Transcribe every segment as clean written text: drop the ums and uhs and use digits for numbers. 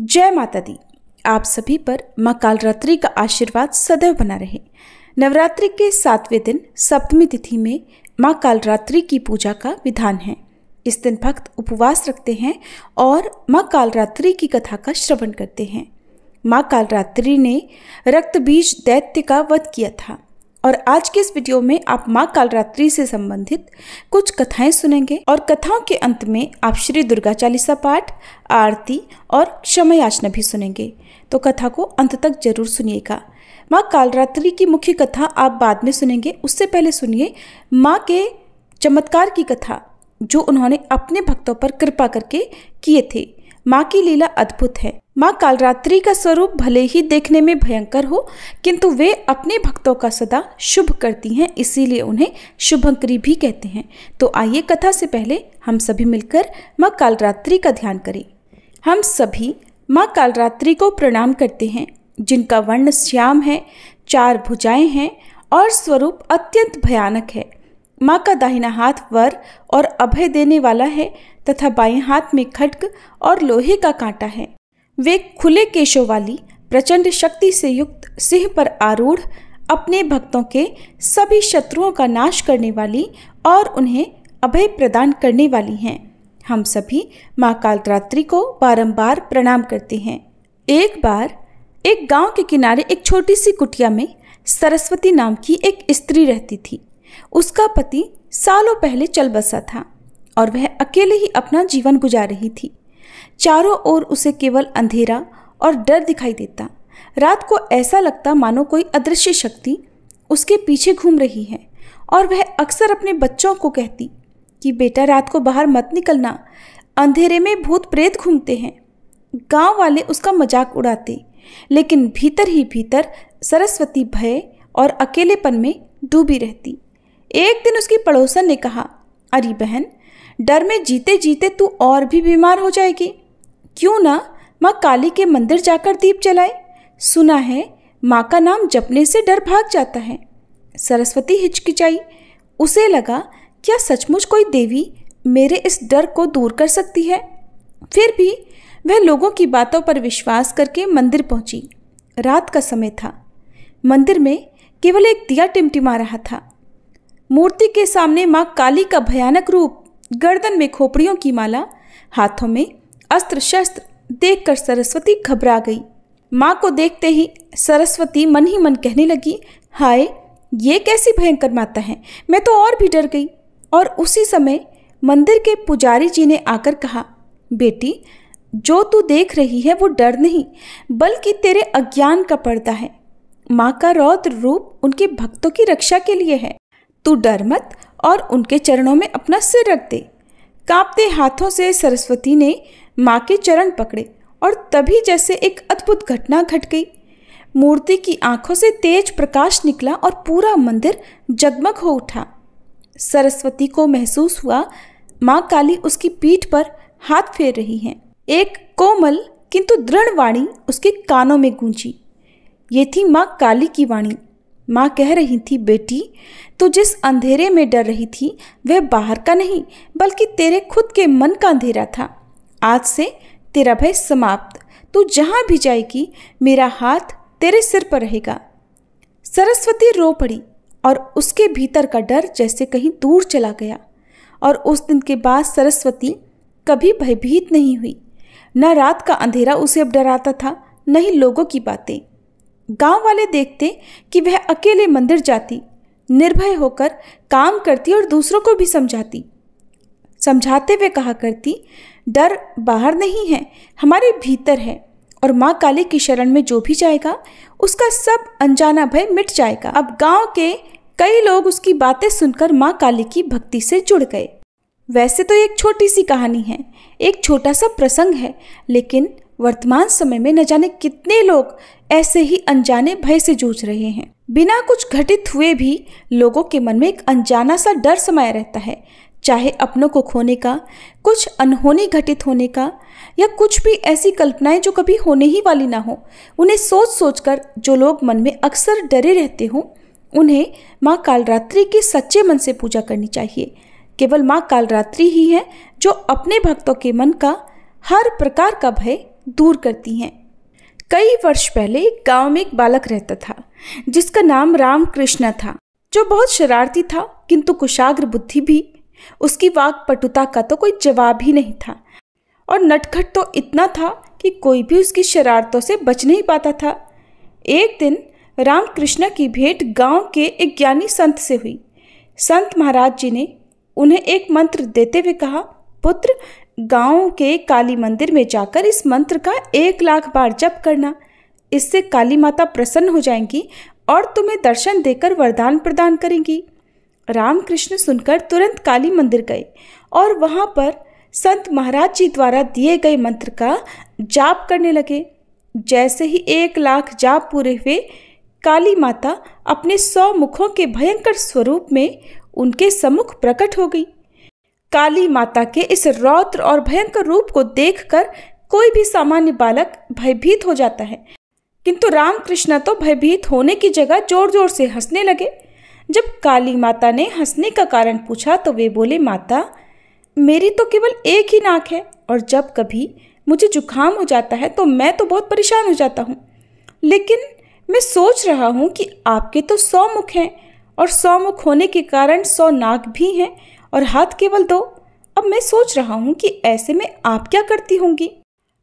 जय माता दी। आप सभी पर माँ कालरात्रि का आशीर्वाद सदैव बना रहे। नवरात्रि के 7वें दिन सप्तमी तिथि में माँ कालरात्रि की पूजा का विधान है। इस दिन भक्त उपवास रखते हैं और माँ कालरात्रि की कथा का श्रवण करते हैं। माँ कालरात्रि ने रक्त बीज दैत्य का वध किया था और आज के इस वीडियो में आप माँ कालरात्रि से संबंधित कुछ कथाएं सुनेंगे और कथाओं के अंत में आप श्री दुर्गा चालीसा पाठ, आरती और क्षमा याचना भी सुनेंगे। तो कथा को अंत तक जरूर सुनिएगा। माँ कालरात्रि की मुख्य कथा आप बाद में सुनेंगे, उससे पहले सुनिए माँ के चमत्कार की कथा जो उन्होंने अपने भक्तों पर कृपा करके किए थे। माँ की लीला अद्भुत है। माँ कालरात्रि का स्वरूप भले ही देखने में भयंकर हो, किंतु वे अपने भक्तों का सदा शुभ करती हैं, इसीलिए उन्हें शुभंकरी भी कहते हैं। तो आइए कथा से पहले हम सभी मिलकर माँ कालरात्रि का ध्यान करें। हम सभी माँ कालरात्रि को प्रणाम करते हैं, जिनका वर्ण श्याम है, 4 भुजाएं हैं और स्वरूप अत्यंत भयानक है। माँ का दाहिना हाथ वर और अभय देने वाला है तथा बाएं हाथ में खड्ग और लोहे का कांटा है। वे खुले केशों वाली प्रचंड शक्ति से युक्त सिंह पर आरूढ़ अपने भक्तों के सभी शत्रुओं का नाश करने वाली और उन्हें अभय प्रदान करने वाली हैं। हम सभी माँ कालरात्रि को बारंबार प्रणाम करते हैं। एक बार एक गांव के किनारे एक छोटी सी कुटिया में सरस्वती नाम की एक स्त्री रहती थी। उसका पति सालों पहले चल बसा था और वह अकेले ही अपना जीवन गुजार रही थी। चारों ओर उसे केवल अंधेरा और डर दिखाई देता। रात को ऐसा लगता मानो कोई अदृश्य शक्ति उसके पीछे घूम रही है और वह अक्सर अपने बच्चों को कहती कि बेटा रात को बाहर मत निकलना, अंधेरे में भूत प्रेत घूमते हैं। गांव वाले उसका मजाक उड़ाते, लेकिन भीतर ही भीतर सरस्वती भय और अकेलेपन में डूबी रहती। एक दिन उसकी पड़ोसन ने कहा, अरे बहन, डर में जीते जीते तू और भी बीमार हो जाएगी। क्यों ना माँ काली के मंदिर जाकर दीप जलाए। सुना है माँ का नाम जपने से डर भाग जाता है। सरस्वती हिचकिचाई। उसे लगा क्या सचमुच कोई देवी मेरे इस डर को दूर कर सकती है। फिर भी वह लोगों की बातों पर विश्वास करके मंदिर पहुंची। रात का समय था। मंदिर में केवल एक दिया टिमटिमा रहा था। मूर्ति के सामने माँ काली का भयानक रूप, गर्दन में खोपड़ियों की माला, हाथों में अस्त्र शस्त्र देखकर सरस्वती घबरा गई। माँ को देखते ही सरस्वती मन ही मन कहने लगी, हाय, ये कैसी भयंकर माता है, मैं तो और भी डर गई। और उसी समय मंदिर के पुजारी जी ने आकर कहा, बेटी, जो तू देख रही है वो डर नहीं बल्कि तेरे अज्ञान का पर्दा है। माँ का रौद्र रूप उनके भक्तों की रक्षा के लिए है। तू डर मत और उनके चरणों में अपना सिर रख दे। कांपते हाथों से सरस्वती ने माँ के चरण पकड़े और तभी जैसे एक अद्भुत घटना घट गई। मूर्ति की आंखों से तेज प्रकाश निकला और पूरा मंदिर जगमग हो उठा। सरस्वती को महसूस हुआ माँ काली उसकी पीठ पर हाथ फेर रही हैं। एक कोमल किंतु दृढ़ वाणी उसके कानों में गूंजी। ये थी माँ काली की वाणी। माँ कह रही थी, बेटी, तू जिस अंधेरे में डर रही थी वह बाहर का नहीं बल्कि तेरे खुद के मन का अंधेरा था। आज से तेरा भय समाप्त। तू जहाँ भी जाएगी मेरा हाथ तेरे सिर पर रहेगा। सरस्वती रो पड़ी और उसके भीतर का डर जैसे कहीं दूर चला गया। और उस दिन के बाद सरस्वती कभी भयभीत नहीं हुई। न रात का अंधेरा उसे अब डराता था, न ही लोगों की बातें। गांव वाले देखते कि वह अकेले मंदिर जाती, निर्भय होकर काम करती और दूसरों को भी समझाते हुए कहा करती, डर बाहर नहीं है, हमारे भीतर है। और माँ काली की शरण में जो भी जाएगा उसका सब अनजाना भय मिट जाएगा। अब गांव के कई लोग उसकी बातें सुनकर माँ काली की भक्ति से जुड़ गए। वैसे तो एक छोटी सी कहानी है, एक छोटा सा प्रसंग है, लेकिन वर्तमान समय में न जाने कितने लोग ऐसे ही अनजाने भय से जूझ रहे हैं। बिना कुछ घटित हुए भी लोगों के मन में एक अनजाना सा डर समाया रहता है, चाहे अपनों को खोने का, कुछ अनहोनी घटित होने का, या कुछ भी ऐसी कल्पनाएं जो कभी होने ही वाली ना हो। उन्हें सोच सोचकर जो लोग मन में अक्सर डरे रहते हो, उन्हें माँ कालरात्रि की सच्चे मन से पूजा करनी चाहिए। केवल माँ कालरात्रि ही है जो अपने भक्तों के मन का हर प्रकार का भय दूर करती हैं। कई वर्ष पहले एक गांव में एक बालक रहता था जिसका नाम रामकृष्ण था, जो बहुत शरारती था किंतु कुशाग्र बुद्धि भी। उसकी वाक्पटुता का तो कोई जवाब ही नहीं था और नटखट तो इतना था कि कोई भी उसकी शरारतों से बच नहीं पाता था। एक दिन रामकृष्ण की भेंट गांव के एक ज्ञानी संत से हुई। संत महाराज जी ने उन्हें एक मंत्र देते हुए कहा, पुत्र, गांव के काली मंदिर में जाकर इस मंत्र का 1,00,000 बार जप करना। इससे काली माता प्रसन्न हो जाएंगी और तुम्हें दर्शन देकर वरदान प्रदान करेंगी। रामकृष्ण सुनकर तुरंत काली मंदिर गए और वहां पर संत महाराज जी द्वारा दिए गए मंत्र का जाप करने लगे। जैसे ही 1,00,000 जाप पूरे हुए, काली माता अपने 100 मुखों के भयंकर स्वरूप में उनके सम्मुख प्रकट हो गई। काली माता के इस रौद्र और भयंकर रूप को देखकर कोई भी सामान्य बालक भयभीत हो जाता है, किंतु रामकृष्ण तो भयभीत होने की जगह जोर जोर से हंसने लगे। जब काली माता ने हंसने का कारण पूछा तो वे बोले, माता, मेरी तो केवल एक ही नाक है और जब कभी मुझे जुकाम हो जाता है तो मैं तो बहुत परेशान हो जाता हूँ। लेकिन मैं सोच रहा हूँ कि आपके तो 100 मुख हैं और 100 मुख होने के कारण 100 नाक भी हैं और हाथ केवल 2। अब मैं सोच रहा हूँ कि ऐसे में आप क्या करती होंगी।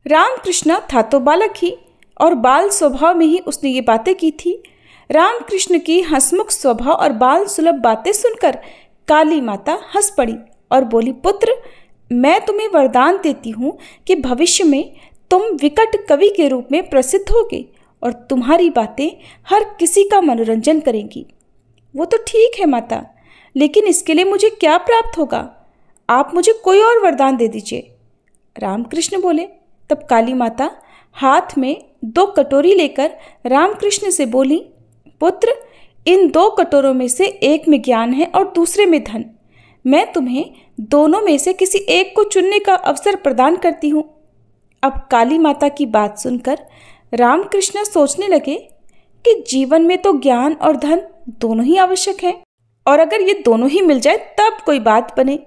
रामकृष्ण था तो बालक ही और बाल स्वभाव में ही उसने ये बातें की थी। रामकृष्ण की हंसमुख स्वभाव और बाल सुलभ बातें सुनकर काली माता हंस पड़ी और बोली, पुत्र, मैं तुम्हें वरदान देती हूँ कि भविष्य में तुम विकट कवि के रूप में प्रसिद्ध होगे और तुम्हारी बातें हर किसी का मनोरंजन करेंगी। वो तो ठीक है माता, लेकिन इसके लिए मुझे क्या प्राप्त होगा? आप मुझे कोई और वरदान दे दीजिए। रामकृष्ण बोले। तब काली माता हाथ में 2 कटोरी लेकर रामकृष्ण से बोली, पुत्र, इन 2 कटोरों में से एक में ज्ञान है और दूसरे में धन। मैं तुम्हें दोनों में से किसी एक को चुनने का अवसर प्रदान करती हूँ। अब काली माता की बात सुनकर रामकृष्ण सोचने लगे कि जीवन में तो ज्ञान और धन दोनों ही आवश्यक हैं और अगर ये दोनों ही मिल जाए तब कोई बात बने।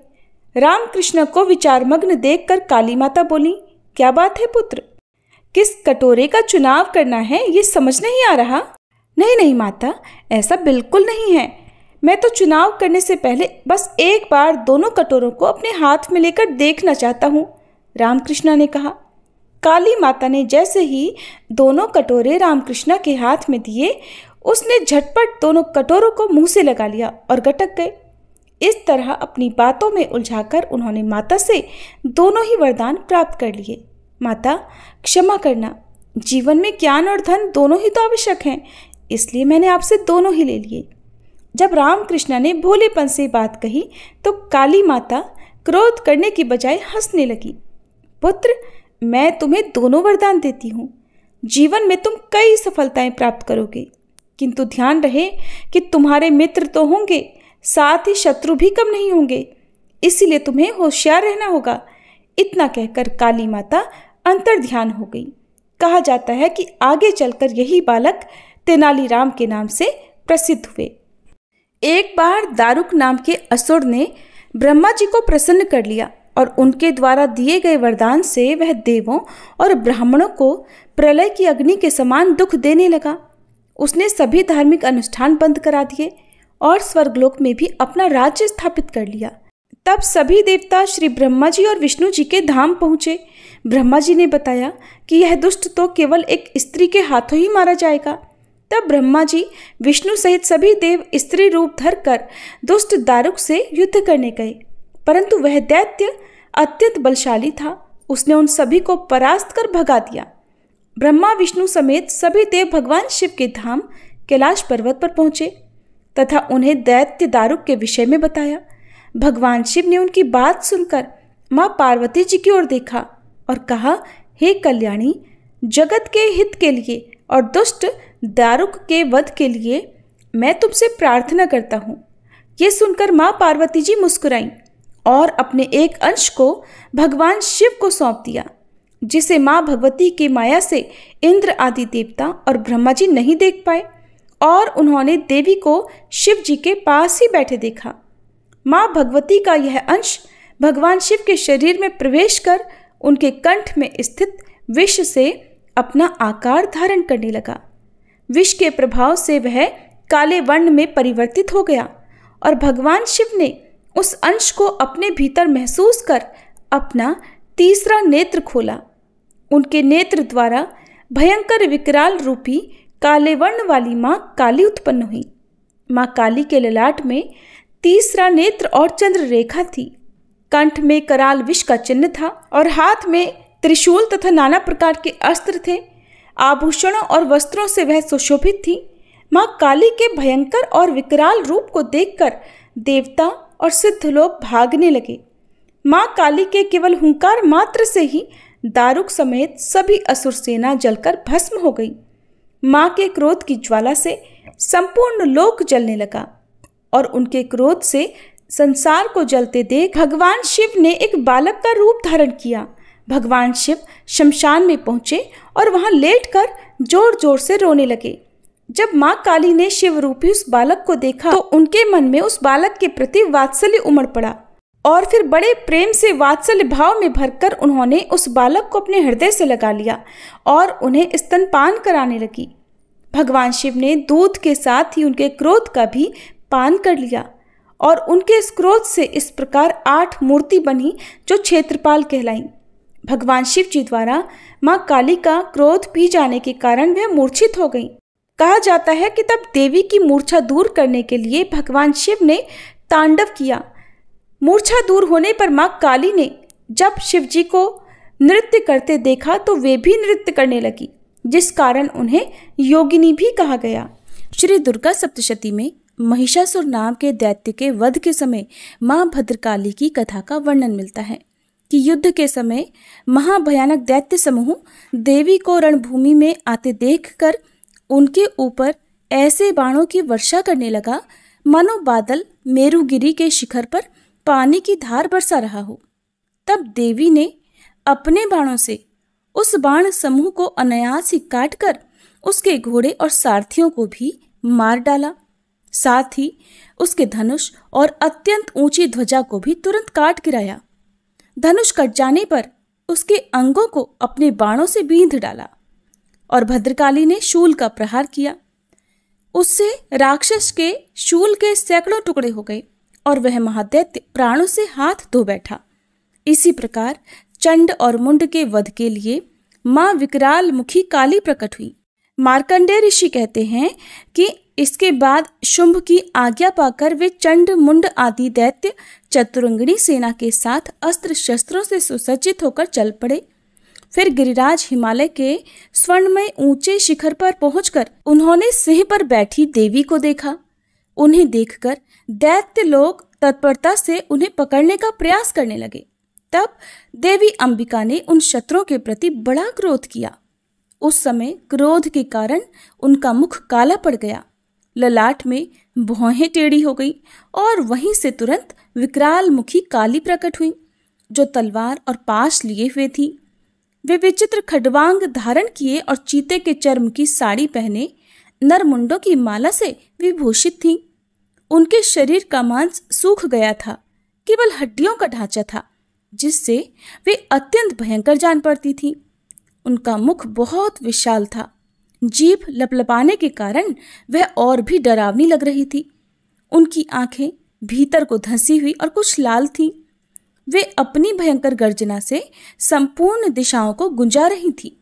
रामकृष्ण को विचारमग्न देखकर काली माता बोली, क्या बात है पुत्र, किस कटोरे का चुनाव करना है ये समझ नहीं आ रहा। नहीं नहीं माता, ऐसा बिल्कुल नहीं है। मैं तो चुनाव करने से पहले बस एक बार दोनों कटोरों को अपने हाथ में लेकर देखना चाहता हूँ, रामकृष्ण ने कहा। काली माता ने जैसे ही दोनों कटोरे रामकृष्ण के हाथ में दिए, उसने झटपट दोनों कटोरों को मुंह से लगा लिया और गटक गए। इस तरह अपनी बातों में उलझाकर उन्होंने माता से दोनों ही वरदान प्राप्त कर लिए। माता, क्षमा करना, जीवन में ज्ञान और धन दोनों ही तो आवश्यक हैं, इसलिए मैंने आपसे दोनों ही ले लिए। जब रामकृष्ण ने भोलेपन से बात कही तो काली माता क्रोध करने की बजाय हंसने लगी। पुत्र, मैं तुम्हें दोनों वरदान देती हूँ। जीवन में तुम कई सफलताएं प्राप्त करोगे, किंतु ध्यान रहे कि तुम्हारे मित्र तो होंगे, साथ ही शत्रु भी कम नहीं होंगे, इसीलिए तुम्हें होशियार रहना होगा। इतना कहकर काली माता अंतर्ध्यान हो गई। कहा जाता है कि आगे चलकर यही बालक तेनालीराम के नाम से प्रसिद्ध हुए। एक बार दारुक नाम के असुर ने ब्रह्मा जी को प्रसन्न कर लिया और उनके द्वारा दिए गए वरदान से वह देवों और ब्राह्मणों को प्रलय की अग्नि के समान दुख देने लगा। उसने सभी धार्मिक अनुष्ठान बंद करा दिए और स्वर्गलोक में भी अपना राज्य स्थापित कर लिया। तब सभी देवता श्री ब्रह्मा जी और विष्णु जी के धाम पहुँचे। ब्रह्मा जी ने बताया कि यह दुष्ट तो केवल एक स्त्री के हाथों ही मारा जाएगा। तब ब्रह्मा जी विष्णु सहित सभी देव स्त्री रूप धरकर दुष्ट दारुक से युद्ध करने गए, परंतु वह दैत्य अत्यंत बलशाली था। उसने उन सभी को परास्त कर भगा दिया। ब्रह्मा विष्णु समेत सभी देव भगवान शिव के धाम कैलाश पर्वत पर पहुंचे तथा उन्हें दैत्य दारुक के विषय में बताया। भगवान शिव ने उनकी बात सुनकर माँ पार्वती जी की ओर देखा और कहा, हे कल्याणी, जगत के हित के लिए और दुष्ट दारुक के वध के लिए मैं तुमसे प्रार्थना करता हूँ। ये सुनकर माँ पार्वती जी मुस्कुराईं और अपने एक अंश को भगवान शिव को सौंप दिया, जिसे माँ भगवती की माया से इंद्र आदि देवता और ब्रह्मा जी नहीं देख पाए और उन्होंने देवी को शिव जी के पास ही बैठे देखा। माँ भगवती का यह अंश भगवान शिव के शरीर में प्रवेश कर उनके कंठ में स्थित विष से अपना आकार धारण करने लगा। विष के प्रभाव से वह काले वर्ण में परिवर्तित हो गया और भगवान शिव ने उस अंश को अपने भीतर महसूस कर अपना तीसरा नेत्र खोला। उनके नेत्र द्वारा भयंकर विकराल रूपी काले वर्ण वाली मां काली उत्पन्न हुई। मां काली के ललाट में तीसरा नेत्र और चंद्र रेखा थी। कंठ में कराल विष का चिन्ह था और हाथ में त्रिशूल तथा नाना प्रकार के अस्त्र थे। आभूषणों और वस्त्रों से वह सुशोभित थी। मां काली के भयंकर और विकराल रूप को देखकर देवता और सिद्ध लोग भागने लगे। मां काली के केवल हुंकार मात्र से ही दारुक समेत सभी असुर सेना जलकर भस्म हो गई। मां के क्रोध की ज्वाला से संपूर्ण लोक जलने लगा और उनके क्रोध से संसार को जलते देख भगवान शिव ने एक बालक का रूप धारण किया। भगवान शिव शमशान में पहुंचे और वहां लेटकर जोर जोर से रोने लगे। जब मां काली ने शिव रूपी उस बालक को देखा तो उनके मन में उस बालक के प्रति वात्सल्य उमड़ पड़ा और फिर बड़े प्रेम से वात्सल्य भाव में भरकर उन्होंने उस बालक को अपने हृदय से लगा लिया और उन्हें स्तनपान कराने लगी। भगवान शिव ने दूध के साथ ही उनके क्रोध का भी पान कर लिया और उनके इस क्रोध से इस प्रकार 8 मूर्ति बनी जो क्षेत्रपाल कहलाई। भगवान शिव जी द्वारा मां काली का क्रोध पी जाने के कारण वह मूर्छित हो गई। कहा जाता है कि तब देवी की मूर्छा दूर करने के लिए भगवान शिव ने तांडव किया। मूर्छा दूर होने पर मां काली ने जब शिव जी को नृत्य करते देखा तो वे भी नृत्य करने लगी, जिस कारण उन्हें योगिनी भी कहा गया। श्री दुर्गा सप्तशती में महिषासुर नाम के दैत्य के वध के समय मां भद्रकाली की कथा का वर्णन मिलता है कि युद्ध के समय महाभयानक दैत्य समूह देवी को रणभूमि में आते देखकर उनके ऊपर ऐसे बाणों की वर्षा करने लगा मानो बादल मेरुगिरी के शिखर पर पानी की धार बरसा रहा हो। तब देवी ने अपने बाणों से उस बाण समूह को अनायास ही काटकर उसके घोड़े और सारथियों को भी मार डाला। साथ ही उसके धनुष और अत्यंत ऊंची ध्वजा को भी तुरंत काट गिराया। धनुष कट जाने पर उसके अंगों को अपने बाणों से बींध डाला और भद्रकाली ने शूल का प्रहार किया। उससे राक्षस के शूल के सैकड़ों टुकड़े हो गए और वह महादैत्य प्राणों से हाथ धो बैठा। इसी प्रकार चंड और मुंड के वध के लिए मां विकराल मुखी काली प्रकट हुई। मार्कंडेय ऋषि कहते हैं कि इसके बाद शुंभ की आज्ञा पाकर वे चंड मुंड आदि दैत्य चतुरंगिणी सेना के साथ अस्त्र शस्त्रों से सुसज्जित होकर चल पड़े। फिर गिरिराज हिमालय के स्वर्णमय ऊंचे शिखर पर पहुंचकर उन्होंने सिंह पर बैठी देवी को देखा। उन्हें देखकर दैत्य लोग तत्परता से उन्हें पकड़ने का प्रयास करने लगे। तब देवी अंबिका ने उन शत्रुओं के प्रति बड़ा क्रोध किया। उस समय क्रोध के कारण उनका मुख काला पड़ गया, ललाट में भौहें टेढ़ी हो गई और वहीं से तुरंत विकराल मुखी काली प्रकट हुई जो तलवार और पाश लिए हुए थी। वे विचित्र खडवांग धारण किए और चीते के चर्म की साड़ी पहने नरमुंडों की माला से विभूषित थीं। उनके शरीर का मांस सूख गया था, केवल हड्डियों का ढांचा था, जिससे वे अत्यंत भयंकर जान पड़ती थीं। उनका मुख बहुत विशाल था। जीभ लपलपाने के कारण वह और भी डरावनी लग रही थी। उनकी आंखें भीतर को धंसी हुई और कुछ लाल थीं। वे अपनी भयंकर गर्जना से संपूर्ण दिशाओं को गुंजा रही थी।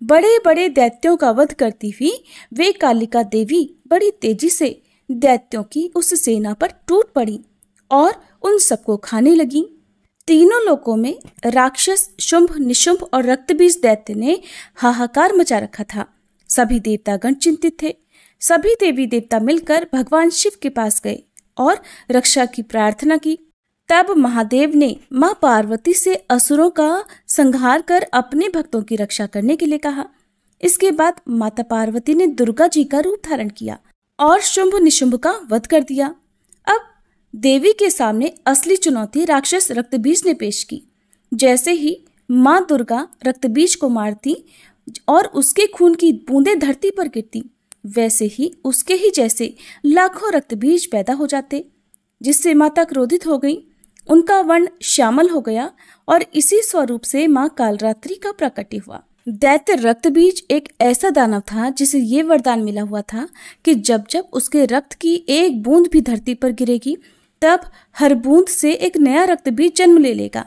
बड़े बड़े दैत्यों का वध करती हुई वे कालिका देवी बड़ी तेजी से दैत्यों की उस सेना पर टूट पड़ी और उन सबको खाने लगी। तीनों लोकों में राक्षस शुंभ, निशुंभ और रक्तबीज दैत्य ने हाहाकार मचा रखा था। सभी देवतागण चिंतित थे। सभी देवी देवता मिलकर भगवान शिव के पास गए और रक्षा की प्रार्थना की। तब महादेव ने मां पार्वती से असुरों का संहार कर अपने भक्तों की रक्षा करने के लिए कहा। इसके बाद माता पार्वती ने दुर्गा जी का रूप धारण किया और शुंभ निशुंभ का वध कर दिया। अब देवी के सामने असली चुनौती राक्षस रक्तबीज ने पेश की। जैसे ही मां दुर्गा रक्तबीज को मारती और उसके खून की बूंदें धरती पर गिरती, वैसे ही उसके ही जैसे लाखों रक्तबीज पैदा हो जाते, जिससे माता क्रोधित हो गई। उनका वर्ण श्यामल हो गया और इसी स्वरूप से मां कालरात्रि का प्राकट्य हुआ। दैत्य रक्तबीज एक ऐसा दानव था जिसे ये वरदान मिला हुआ था कि जब जब उसके रक्त की एक बूंद भी धरती पर गिरेगी तब हर बूंद से एक नया रक्तबीज जन्म ले लेगा,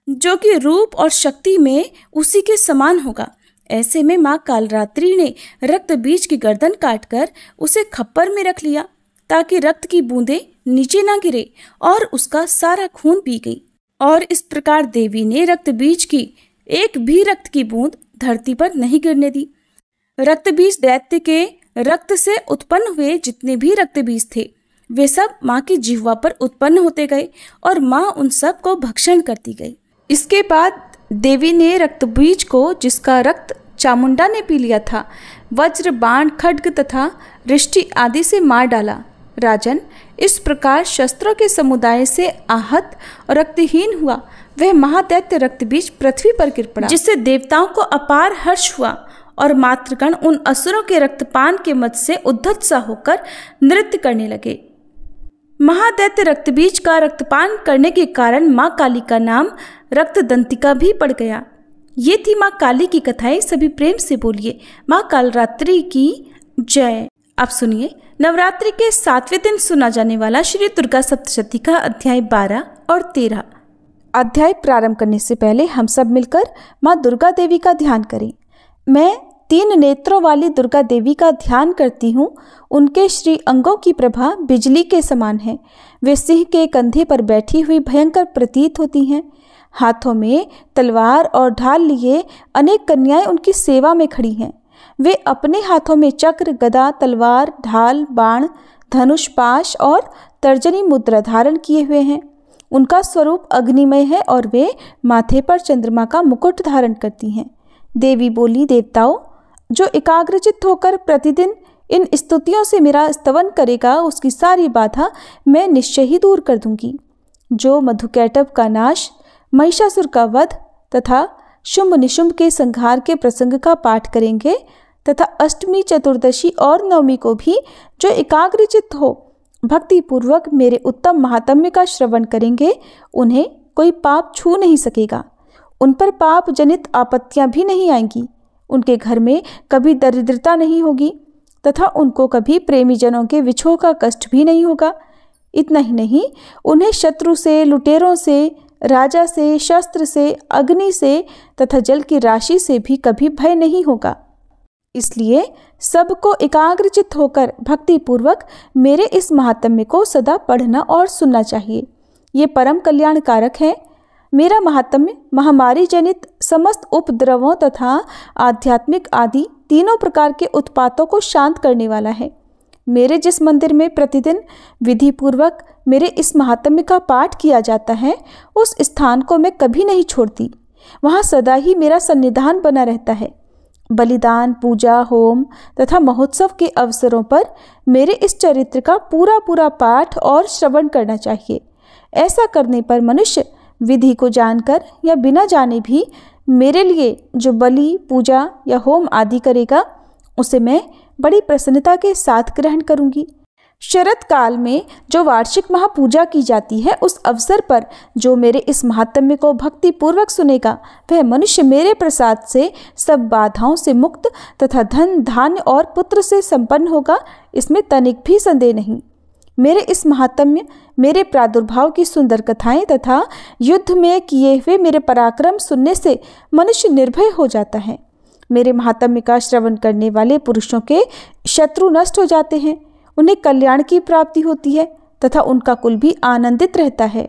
जो कि रूप और शक्ति में उसी के समान होगा। ऐसे में माँ कालरात्रि ने रक्तबीज की गर्दन काटकर उसे खप्पर में रख लिया ताकि रक्त की बूंदें नीचे ना गिरे और उसका सारा खून पी गई। और इस प्रकार देवी ने रक्तबीज की एक भी रक्त की बूंद धरती पर नहीं गिरने दी। रक्तबीज दैत्य के रक्त से उत्पन्न हुए जितने भी रक्तबीज थे वे सब माँ की जिह्वा पर उत्पन्न होते गए और माँ उन सब को भक्षण करती गई। इसके बाद देवी ने रक्तबीज को, जिसका रक्त चामुंडा ने पी लिया था, वज्र, बाण, खड्ग तथा रिष्टि आदि से मार डाला। राजन, इस प्रकार शस्त्रों के समुदाय से आहत और रक्तहीन हुआ वह महादैत्य रक्तबीज पृथ्वी पर गिर पड़ा, जिससे देवताओं को अपार हर्ष हुआ और मातृगण उन असुरों के रक्तपान के मद से उद्धत सा होकर नृत्य करने लगे। महादैत्य रक्तबीज का रक्तपान करने के कारण माँ काली का नाम रक्तदंतिका भी पड़ गया। ये थी माँ काली की कथाएं। सभी प्रेम से बोलिए माँ कालरात्रि की जय। आप सुनिए नवरात्रि के 7वें दिन सुना जाने वाला श्री दुर्गा सप्तशती का अध्याय 12 और 13। अध्याय प्रारंभ करने से पहले हम सब मिलकर माँ दुर्गा देवी का ध्यान करें। मैं 3 नेत्रों वाली दुर्गा देवी का ध्यान करती हूँ। उनके श्री अंगों की प्रभा बिजली के समान है। वे सिंह के कंधे पर बैठी हुई भयंकर प्रतीत होती हैं। हाथों में तलवार और ढाल लिए अनेक कन्याएं उनकी सेवा में खड़ी हैं। वे अपने हाथों में चक्र, गदा, तलवार, ढाल, बाण, धनुष, पाश और तर्जनी मुद्रा धारण किए हुए हैं। उनका स्वरूप अग्निमय है और वे माथे पर चंद्रमा का मुकुट धारण करती हैं। देवी बोली, देवताओं, जो एकाग्रचित्त होकर प्रतिदिन इन स्तुतियों से मेरा स्तवन करेगा उसकी सारी बाधा मैं निश्चय ही दूर कर दूंगी। जो मधुकैटभ का नाश, महिषासुर का वध तथा शुंभ निशुंभ के संहार के प्रसंग का पाठ करेंगे तथा अष्टमी, चतुर्दशी और नवमी को भी जो एकाग्रचित्त हो भक्ति पूर्वक मेरे उत्तम महात्म्य का श्रवण करेंगे, उन्हें कोई पाप छू नहीं सकेगा। उन पर पाप जनित आपत्तियां भी नहीं आएंगी। उनके घर में कभी दरिद्रता नहीं होगी तथा उनको कभी प्रेमी जनों के विछोह का कष्ट भी नहीं होगा। इतना ही नहीं, उन्हें शत्रु से, लुटेरों से, राजा से, शस्त्र से, अग्नि से तथा जल की राशि से भी कभी भय नहीं होगा। इसलिए सबको एकाग्रचित्त होकर भक्ति पूर्वक मेरे इस महात्म्य को सदा पढ़ना और सुनना चाहिए। ये परम कल्याणकारक है। मेरा महात्म्य महामारी जनित समस्त उपद्रवों तथा आध्यात्मिक आदि तीनों प्रकार के उत्पातों को शांत करने वाला है। मेरे जिस मंदिर में प्रतिदिन विधि पूर्वक मेरे इस महात्म्य का पाठ किया जाता है, उस स्थान को मैं कभी नहीं छोड़ती। वहाँ सदा ही मेरा सन्निधान बना रहता है। बलिदान, पूजा, होम तथा महोत्सव के अवसरों पर मेरे इस चरित्र का पूरा पूरा पाठ और श्रवण करना चाहिए। ऐसा करने पर मनुष्य विधि को जानकर या बिना जाने भी मेरे लिए जो बलि, पूजा या होम आदि करेगा, उसे मैं बड़ी प्रसन्नता के साथ ग्रहण करूंगी। शरद काल में जो वार्षिक महापूजा की जाती है, उस अवसर पर जो मेरे इस महात्म्य को भक्ति पूर्वक सुनेगा, वह मनुष्य मेरे प्रसाद से सब बाधाओं से मुक्त तथा धन, धान्य और पुत्र से संपन्न होगा। इसमें तनिक भी संदेह नहीं। मेरे इस महात्म्य, मेरे प्रादुर्भाव की सुंदर कथाएं तथा युद्ध में किए हुए मेरे पराक्रम सुनने से मनुष्य निर्भय हो जाता है। मेरे महात्म्य का श्रवण करने वाले पुरुषों के शत्रु नष्ट हो जाते हैं, उन्हें कल्याण की प्राप्ति होती है तथा उनका कुल भी आनंदित रहता है।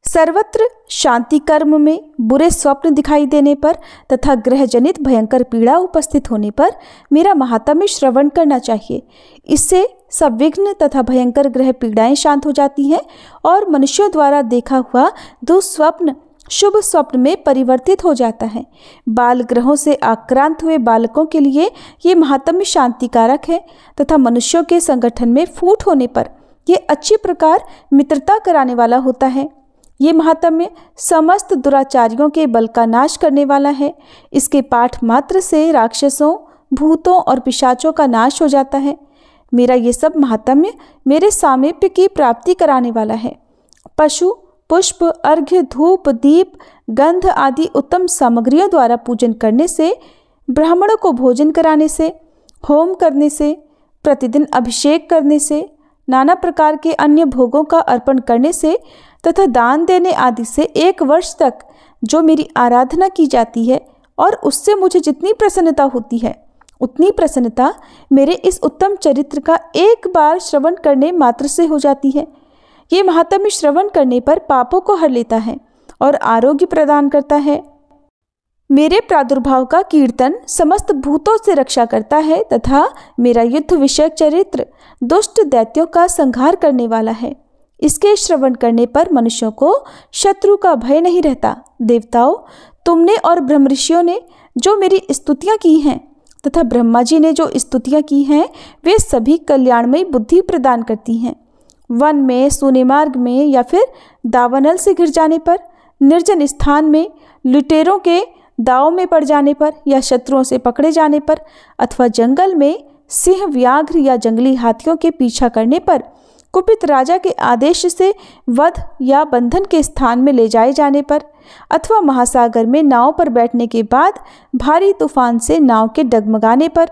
सर्वत्र शांति कर्म में बुरे स्वप्न दिखाई देने पर तथा ग्रह जनित भयंकर पीड़ा उपस्थित होने पर मेरा महात्म्य श्रवण करना चाहिए। इससे सब विघ्न तथा भयंकर ग्रह पीड़ाएं शांत हो जाती हैं और मनुष्यों द्वारा देखा हुआ दुस्वप्न शुभ स्वप्न में परिवर्तित हो जाता है। बाल ग्रहों से आक्रांत हुए बालकों के लिए ये महात्म्य शांतिकारक है तथा मनुष्यों के संगठन में फूट होने पर ये अच्छी प्रकार मित्रता कराने वाला होता है। ये महात्म्य समस्त दुराचारियों के बल का नाश करने वाला है। इसके पाठ मात्र से राक्षसों, भूतों और पिशाचों का नाश हो जाता है। मेरा ये सब महात्म्य मेरे सामीप्य की प्राप्ति कराने वाला है। पशु, पुष्प, अर्घ्य, धूप, दीप, गंध आदि उत्तम सामग्रियों द्वारा पूजन करने से ब्राह्मणों को भोजन कराने से, होम करने से, प्रतिदिन अभिषेक करने से, नाना प्रकार के अन्य भोगों का अर्पण करने से तथा दान देने आदि से 1 वर्ष तक जो मेरी आराधना की जाती है और उससे मुझे जितनी प्रसन्नता होती है, उतनी प्रसन्नता मेरे इस उत्तम चरित्र का एक बार श्रवण करने मात्र से हो जाती है। ये महात्म्य श्रवण करने पर पापों को हर लेता है और आरोग्य प्रदान करता है। मेरे प्रादुर्भाव का कीर्तन समस्त भूतों से रक्षा करता है तथा मेरा युद्ध विषयक चरित्र दुष्ट दैत्यों का संहार करने वाला है। इसके श्रवण करने पर मनुष्यों को शत्रु का भय नहीं रहता। देवताओं, तुमने और ब्रह्म ऋषियों ने जो मेरी स्तुतियाँ की हैं तथा ब्रह्मा जी ने जो स्तुतियाँ की हैं, वे सभी कल्याणमयी बुद्धि प्रदान करती हैं। वन में, सूने मार्ग में या फिर दावानल से घिर जाने पर, निर्जन स्थान में, लुटेरों के दाव में पड़ जाने पर या शत्रुओं से पकड़े जाने पर अथवा जंगल में सिंह, व्याघ्र या जंगली हाथियों के पीछा करने पर, कुपित राजा के आदेश से वध या बंधन के स्थान में ले जाए जाने पर अथवा महासागर में नाव पर बैठने के बाद भारी तूफान से नाव के डगमगाने पर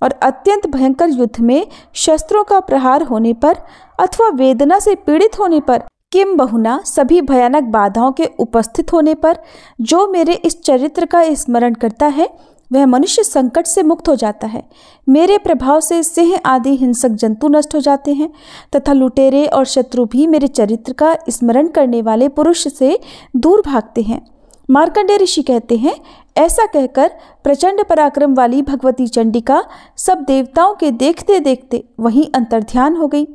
और अत्यंत भयंकर युद्ध में शस्त्रों का प्रहार होने पर अथवा वेदना से पीड़ित होने पर, किम बहुना सभी भयानक बाधाओं के उपस्थित होने पर जो मेरे इस चरित्र का स्मरण करता है, वह मनुष्य संकट से मुक्त हो जाता है। मेरे प्रभाव से सिंह आदि हिंसक जंतु नष्ट हो जाते हैं तथा लुटेरे और शत्रु भी मेरे चरित्र का स्मरण करने वाले पुरुष से दूर भागते हैं। मार्कंडेय ऋषि कहते हैं, ऐसा कहकर प्रचंड पराक्रम वाली भगवती चंडिका सब देवताओं के देखते देखते वहीं अंतर्ध्यान हो गई।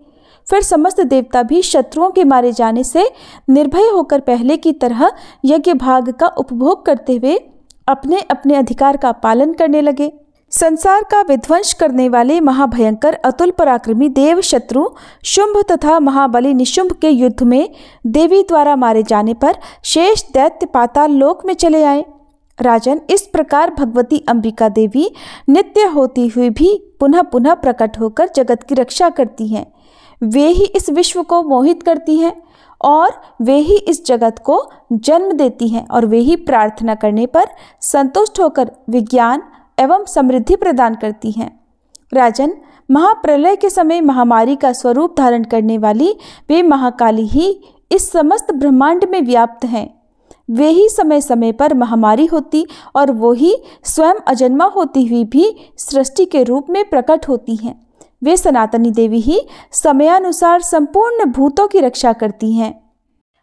फिर समस्त देवता भी शत्रुओं के मारे जाने से निर्भय होकर पहले की तरह यज्ञ भाग का उपभोग करते हुए अपने अपने अधिकार का पालन करने लगे। संसार का विध्वंस करने वाले महाभयंकर अतुल पराक्रमी देव शत्रु शुंभ तथा महाबली निशुंभ के युद्ध में देवी द्वारा मारे जाने पर शेष दैत्य पाताल लोक में चले आए। राजन, इस प्रकार भगवती अंबिका देवी नित्य होती हुई भी पुनः पुनः प्रकट होकर जगत की रक्षा करती हैं। वे ही इस विश्व को मोहित करती हैं और वे ही इस जगत को जन्म देती हैं और वे ही प्रार्थना करने पर संतुष्ट होकर विज्ञान एवं समृद्धि प्रदान करती हैं। राजन, महाप्रलय के समय महामारी का स्वरूप धारण करने वाली वे महाकाली ही इस समस्त ब्रह्मांड में व्याप्त हैं। वे ही समय समय पर महामारी होती और वो ही स्वयं अजन्मा होती हुई भी सृष्टि के रूप में प्रकट होती हैं। वे सनातनी देवी ही समयानुसार संपूर्ण भूतों की रक्षा करती हैं।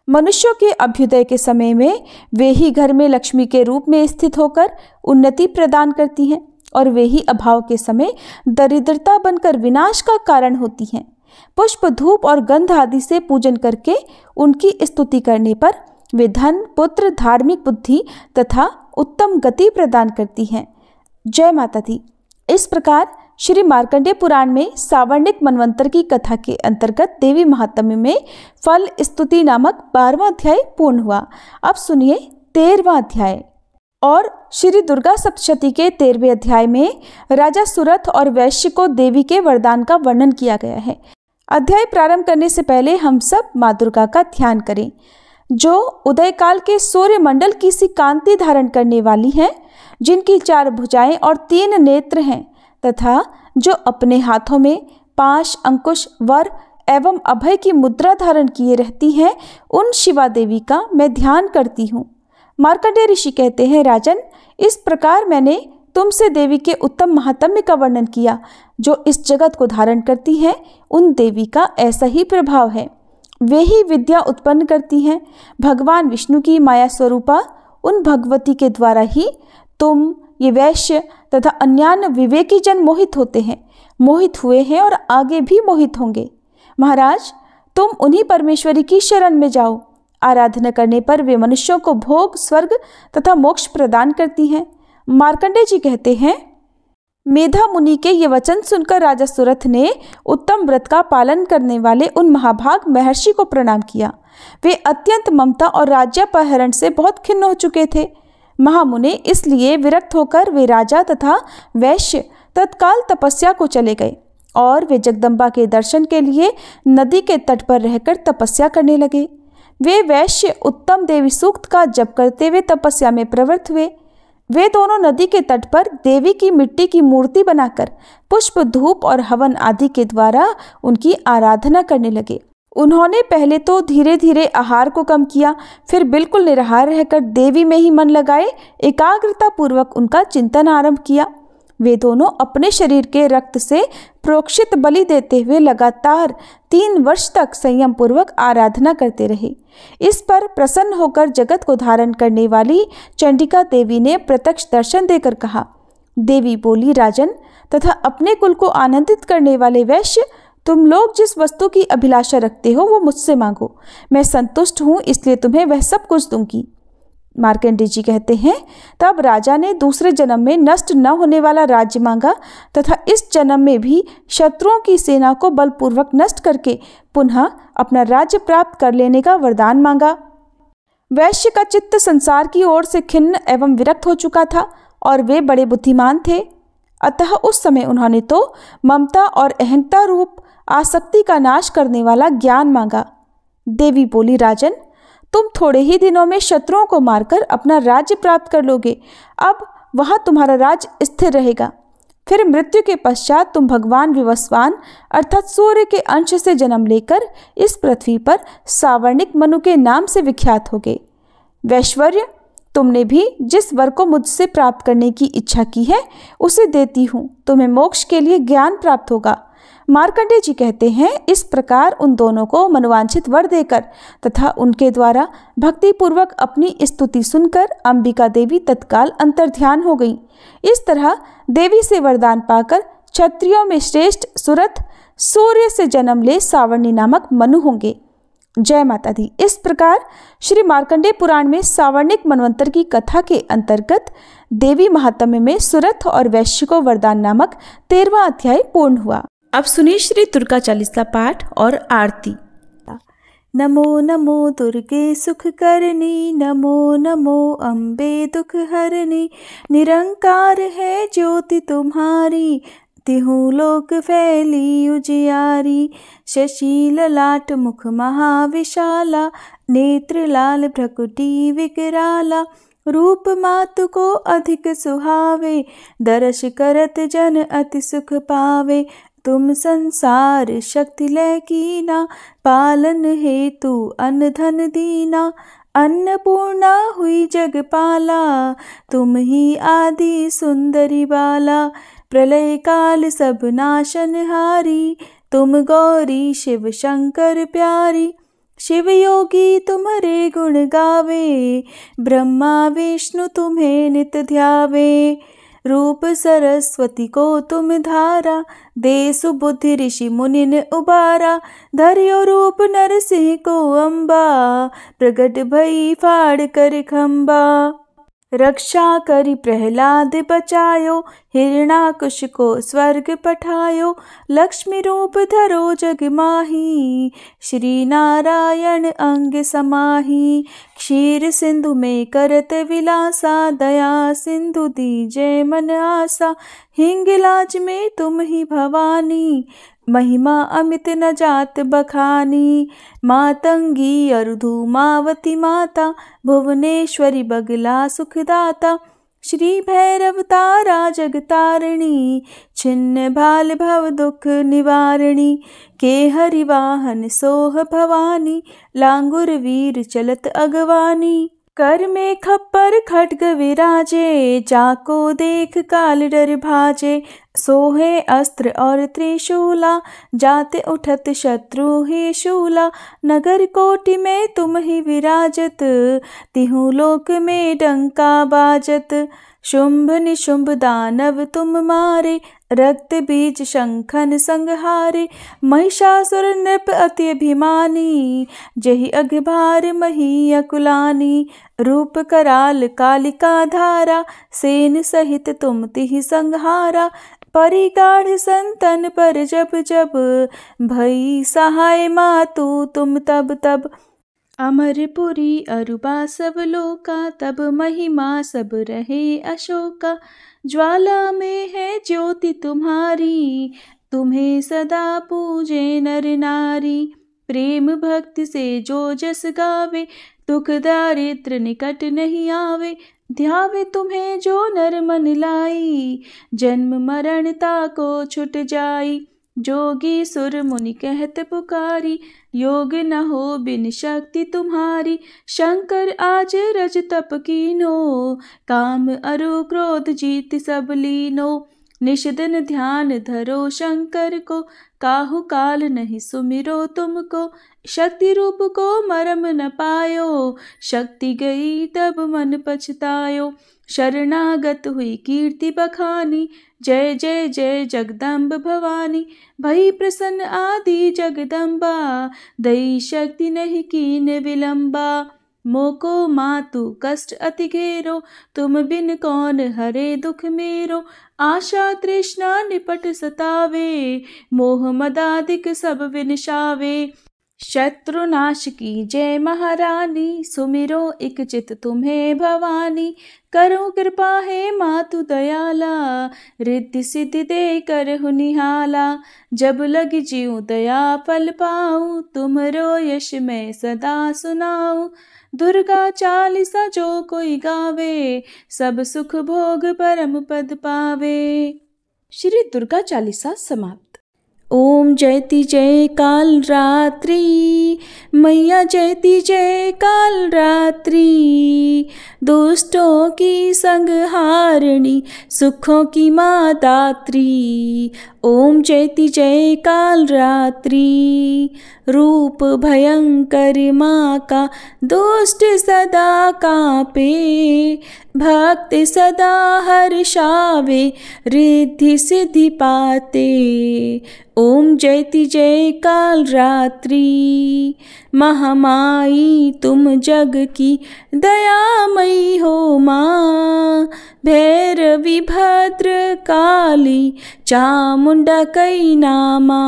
मनुष्यों के अभ्युदय के समय में वे ही घर में लक्ष्मी के रूप में स्थित होकर उन्नति प्रदान करती हैं और वे ही अभाव के समय दरिद्रता बनकर विनाश का कारण होती हैं। पुष्प, धूप और गंध आदि से पूजन करके उनकी स्तुति करने पर वे धन, पुत्र, धार्मिक बुद्धि तथा उत्तम गति प्रदान करती हैं। जय माता दी। इस प्रकार श्री मार्कंडेय पुराण में सावर्णिक मनवंतर की कथा के अंतर्गत देवी महात्म्य में फल स्तुति नामक 12वां अध्याय पूर्ण हुआ। अब सुनिए 13वां अध्याय। और श्री दुर्गा सप्तशती के 13वें अध्याय में राजा सुरथ और वैश्य को देवी के वरदान का वर्णन किया गया है। अध्याय प्रारंभ करने से पहले हम सब माँ दुर्गा का ध्यान करें, जो उदय काल के सूर्य मंडल की सी कांति धारण करने वाली हैं, जिनकी 4 भुजाएं और 3 नेत्र हैं तथा जो अपने हाथों में पाश, अंकुश, वर एवं अभय की मुद्रा धारण किए रहती हैं, उन शिवा देवी का मैं ध्यान करती हूँ। मार्कंडेय ऋषि कहते हैं, राजन, इस प्रकार मैंने तुमसे देवी के उत्तम महात्म्य का वर्णन किया। जो इस जगत को धारण करती हैं, उन देवी का ऐसा ही प्रभाव है। वे ही विद्या उत्पन्न करती हैं। भगवान विष्णु की माया स्वरूपा उन भगवती के द्वारा ही तुम, ये वैश्य तथा अन्यान्य विवेकी जन मोहित होते हैं, मोहित हुए हैं और आगे भी मोहित होंगे। महाराज, तुम उन्हीं परमेश्वरी की शरण में जाओ। आराधना करने पर वे मनुष्यों को भोग, स्वर्ग तथा मोक्ष प्रदान करती हैं। मार्कंडेय जी कहते हैं, मेधा मुनि के ये वचन सुनकर राजा सुरथ ने उत्तम व्रत का पालन करने वाले उन महाभाग महर्षि को प्रणाम किया। वे अत्यंत ममता और राज्यापहरण से बहुत खिन्न हो चुके थे। महामुने इसलिए विरक्त होकर वे राजा तथा वैश्य तत्काल तपस्या को चले गए और वे जगदम्बा के दर्शन के लिए नदी के तट पर रहकर तपस्या करने लगे। वे वैश्य उत्तम देवी सूक्त का जप करते हुए तपस्या में प्रवृत्त हुए। वे दोनों नदी के तट पर देवी की मिट्टी की मूर्ति बनाकर पुष्प, धूप और हवन आदि के द्वारा उनकी आराधना करने लगे। उन्होंने पहले तो धीरे धीरे आहार को कम किया, फिर बिल्कुल निराहार रहकर देवी में ही मन लगाए एकाग्रता पूर्वक उनका चिंतन आरंभ किया। वे दोनों अपने शरीर के रक्त से प्रोक्षित बलि देते हुए लगातार 3 वर्ष तक संयम पूर्वक आराधना करते रहे। इस पर प्रसन्न होकर जगत को धारण करने वाली चंडिका देवी ने प्रत्यक्ष दर्शन देकर कहा। देवी बोली, राजन तथा अपने कुल को आनंदित करने वाले वैश्य, तुम लोग जिस वस्तु की अभिलाषा रखते हो वो मुझसे मांगो, मैं संतुष्ट हूँ, इसलिए तुम्हें वह सब कुछ दूंगी। मार्कंडेय जी कहते हैं, तब राजा ने दूसरे जन्म में नष्ट न होने वाला राज्य मांगा तथा इस जन्म में भी शत्रुओं की सेना को बलपूर्वक नष्ट करके पुनः अपना राज्य प्राप्त कर लेने का वरदान मांगा। वैश्य का चित्त संसार की ओर से खिन्न एवं विरक्त हो चुका था और वे बड़े बुद्धिमान थे, अतः उस समय उन्होंने तो ममता और अहंता रूप आसक्ति का नाश करने वाला ज्ञान मांगा। देवी बोली, राजन तुम थोड़े ही दिनों में शत्रुओं को मारकर अपना राज्य प्राप्त कर लोगे। अब वहां तुम्हारा राज्य स्थिर रहेगा। फिर मृत्यु के पश्चात तुम भगवान विवस्वान अर्थात सूर्य के अंश से जन्म लेकर इस पृथ्वी पर सावर्णिक मनु के नाम से विख्यात होगे। वैश्वर्य, तुमने भी जिस वर को मुझसे प्राप्त करने की इच्छा की है उसे देती हूँ, तुम्हें मोक्ष के लिए ज्ञान प्राप्त होगा। मार्कंडेय जी कहते हैं, इस प्रकार उन दोनों को मनोवांछित वर देकर तथा उनके द्वारा भक्ति पूर्वक अपनी स्तुति सुनकर अंबिका देवी तत्काल अंतर्ध्यान हो गई। इस तरह देवी से वरदान पाकर क्षत्रियों में श्रेष्ठ सुरथ सूर्य से जन्म ले सावर्णी नामक मनु होंगे। जय माता दी। इस प्रकार श्री मार्कंडेय पुराण में सावर्णिक मनवंतर की कथा के अंतर्गत देवी महात्म्य में सुरथ और वैश्य को वरदान नामक 13वां अध्याय पूर्ण हुआ। अब सुनिए श्री दुर्गा चालीसा पाठ और आरती। नमो नमो दुर्गे सुख करनी, नमो नमो अम्बे दुख हरनी, निरंकार है ज्योति तुम्हारी, तिहु लोक फैली उजियारी। शशि ललाट मुख महाविशाला, नेत्र लाल भ्रकुटी विकराला, रूप मातु को अधिक सुहावे, दर्श करत जन अति सुख पावे। तुम संसार शक्ति लय कीना, पालन हेतु अन्न धन दीना। अन्नपूर्णा हुई जगपाला, तुम ही आदि सुंदरी बाला। प्रलय काल सब नाशनहारी, तुम गौरी शिव शंकर प्यारी। शिव योगी तुम्हारे गुण गावे, ब्रह्मा विष्णु तुम्हें नित ध्यावे। रूप सरस्वती को तुम धारा, दे सुबुद्धि ऋषि मुनिन उबारा। धर्यो रूप नरसिंह को अम्बा, प्रगट भई फाड़ कर खम्बा। रक्षा करी प्रहलाद बचायो, हिरणाकुश को स्वर्ग पठायो। लक्ष्मी रूप धरो जग माही, श्री नारायण अंग समाही। क्षीर सिंधु में करत विलासा, दया सिंधु दीजे मन आसा। हिंगलाज में तुम ही भवानी, महिमा अमित न जात बखानी। मातंगी अरुधुमावती माता, भुवनेश्वरी बगला सुखदाता। श्री भैरव तारा जगतारिणी, छिन्न भाल भव दुख निवारिणी। के हरि वाहन सोह भवानी, लांगुर वीर चलत अगवानी। कर में खप्पर खड्ग विराजे, जाको देख काल डर भाजे। सोहे अस्त्र और त्रिशूला, जाते उठत शत्रु ही शूला। नगर कोटि में तुम ही विराजत, तिहु लोक में डंका बाजत। शुंभ निशुंभ दानव तुम मारे, रक्त बीज शंखन संहारे। महिषासुर नृप अति अभिमानी, जहि अघभार मही अकुलानी। रूप कराल कालिका धारा, सेन सहित तुम तिहि संहारा। परिगाढ़ संतन पर जब जब, भई सहाय मातु तुम तब तब। अमरपुरी अरुबा सब लोका, तब महिमा सब रहे अशोका। ज्वाला में है ज्योति तुम्हारी, तुम्हें सदा पूजे नर नारी। प्रेम भक्ति से जो जस गावे, दुख दारिद्र निकट नहीं आवे, ध्यावे तुम्हें जो नर मन लाई। जन्म मरणता को छुट जाई, जोगी सुर मुनि कहत पुकारी। योग न हो बिन शक्ति तुम्हारी, शंकर आज रज तप कीनो। काम अरु क्रोध जीत सब लीनो, निषिदन ध्यान धरो शंकर को। काहु काल नहीं सुमिरो तुमको, शक्ति रूप को मरम न पायो। शक्ति गई तब मन पछतायो, शरणागत हुई कीर्ति बखानी। जय जय जय जगदम्ब भवानी, भई प्रसन्न आदि जगदम्बा। दई शक्ति नहीं कीन विलंबा, मोको मातु कष्ट अति घेरो। तुम बिन कौन हरे दुख मेरो, आशा तृष्णा निपट सतावे। मोह मदादिक सब विनशावे, शत्रुनाश की जय महारानी। सुमिरो इक चित तुम्हें भवानी, करो कृपा है मातु दयाला। रिद्धि सिद्धि दे करहु निहाला, जब लग जीव दया फल पाऊं। तुमरो यश मैं सदा सुनाऊं, दुर्गा चालीसा जो कोई गावे। सब सुख भोग परम पद पावे। श्री दुर्गा चालीसा समाप्त। ओम जयति जय काल रात्रि, मैया जयति जय काल रात्रि। दुष्टों की संहारिणी, सुखों की माँ दात्री। ओम जयति जय काल रात्रि, रूप भयंकर माँ का दुष्ट सदा कांपे। भक्त सदा हर्षावे, रिद्धि सिद्धि पाते। ओम जयति जय काल रात्रि, महामाई तुम जग की दयामयी हो माँ। भैरवी भद्र काली चामुंडा कई नामा।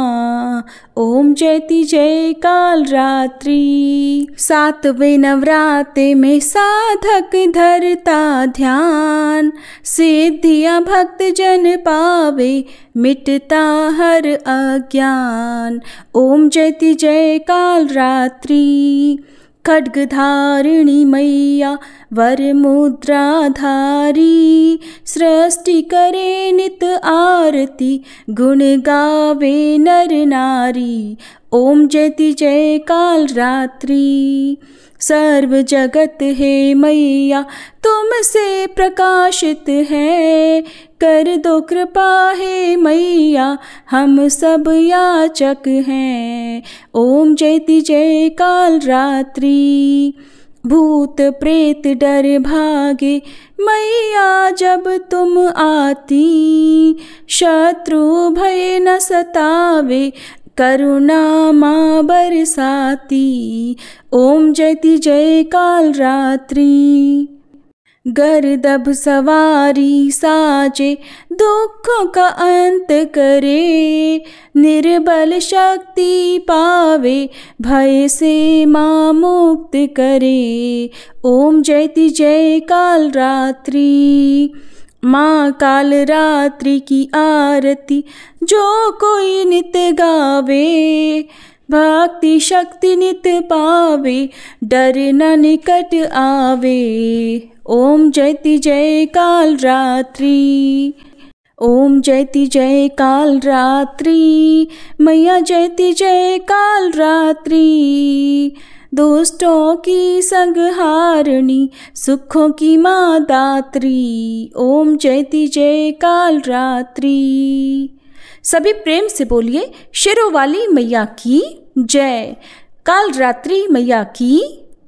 ओम जयति जय काल रात्रि, सातवें नवरात्रे में साधक धरता ध्यान। सिद्धियां भक्त जन पावे, मिटता हर अज्ञान। ओम जयति जय काल रात्रि, खड्गधारिणी मैया वर मुद्रा धारी। सृष्टि करे नित आरती, गुण गावे नर नारी। ओम जयति जय काल रात्रि, सर्व जगत है मैया तुमसे प्रकाशित है। कर दो कृपा है मैया, हम सब याचक हैं। ओम जयति जय काल रात्रि, भूत प्रेत डर भागे मैया जब तुम आती। शत्रु भय न सतावे, करुणा माँ बरसाती। ओम जयति जय काल रात्रि, गर्दभ सवारी साजे दुखों का अंत करे। निर्बल शक्ति पावे, भय से माँ मुक्त करे। ओम जयति जय काल रात्रि, माँ काल रात्रि की आरती जो कोई नित गावे। भक्ति शक्ति नित पावे, डर न निकट आवे। ओम जयति जय काल रात्रि, ओम जयति जय काल रात्रि, मैया जयति जय काल रात्रि। दुष्टों की संहारिणी, सुखों की माँ दात्री। ओम जयति जय काल रात्रि। सभी प्रेम से बोलिए शेरों वाली मैया की जय, काल रात्रि मैया की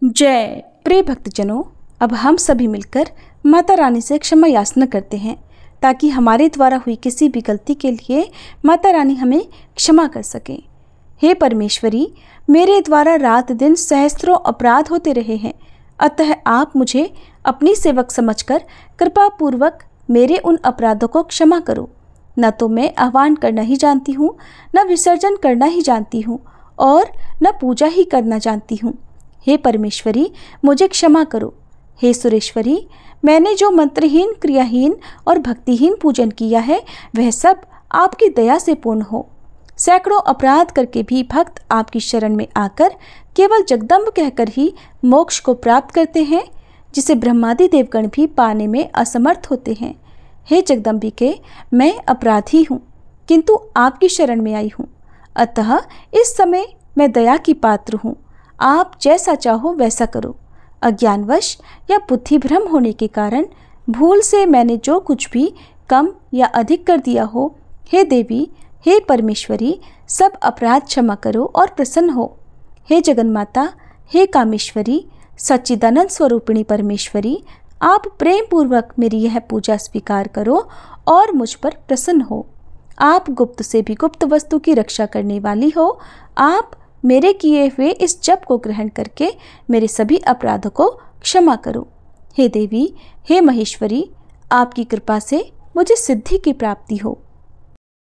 जय। प्रिय भक्तजनों, अब हम सभी मिलकर माता रानी से क्षमा याचना करते हैं, ताकि हमारे द्वारा हुई किसी भी गलती के लिए माता रानी हमें क्षमा कर सके। हे परमेश्वरी, मेरे द्वारा रात दिन सहस्त्रों अपराध होते रहे हैं, अतः आप मुझे अपनी सेवक समझकर कृपा पूर्वक मेरे उन अपराधों को क्षमा करो। न तो मैं आह्वान करना ही जानती हूँ, न विसर्जन करना ही जानती हूँ, और न पूजा ही करना जानती हूँ। हे परमेश्वरी, मुझे क्षमा करो। हे सुरेश्वरी, मैंने जो मंत्रहीन, क्रियाहीन और भक्तिहीन पूजन किया है, वह सब आपकी दया से पूर्ण हो। सैकड़ों अपराध करके भी भक्त आपकी शरण में आकर केवल जगदम्ब कहकर ही मोक्ष को प्राप्त करते हैं, जिसे ब्रह्मादि देवगण भी पाने में असमर्थ होते हैं। हे जगदम्बिके, मैं अपराधी हूँ, किंतु आपकी शरण में आई हूँ। अतः इस समय मैं दया की पात्र हूँ। आप जैसा चाहो वैसा करो। अज्ञानवश या बुद्धिभ्रम होने के कारण भूल से मैंने जो कुछ भी कम या अधिक कर दिया हो, हे देवी, हे परमेश्वरी, सब अपराध क्षमा करो और प्रसन्न हो। हे जगन्माता, हे कामेश्वरी, सच्चिदानंद स्वरूपिणी परमेश्वरी, आप प्रेम पूर्वक मेरी यह पूजा स्वीकार करो और मुझ पर प्रसन्न हो। आप गुप्त से भी गुप्त वस्तु की रक्षा करने वाली हो। आप मेरे किए हुए इस जप को ग्रहण करके मेरे सभी अपराधों को क्षमा करो। हे देवी, हे महेश्वरी, आपकी कृपा से मुझे सिद्धि की प्राप्ति हो।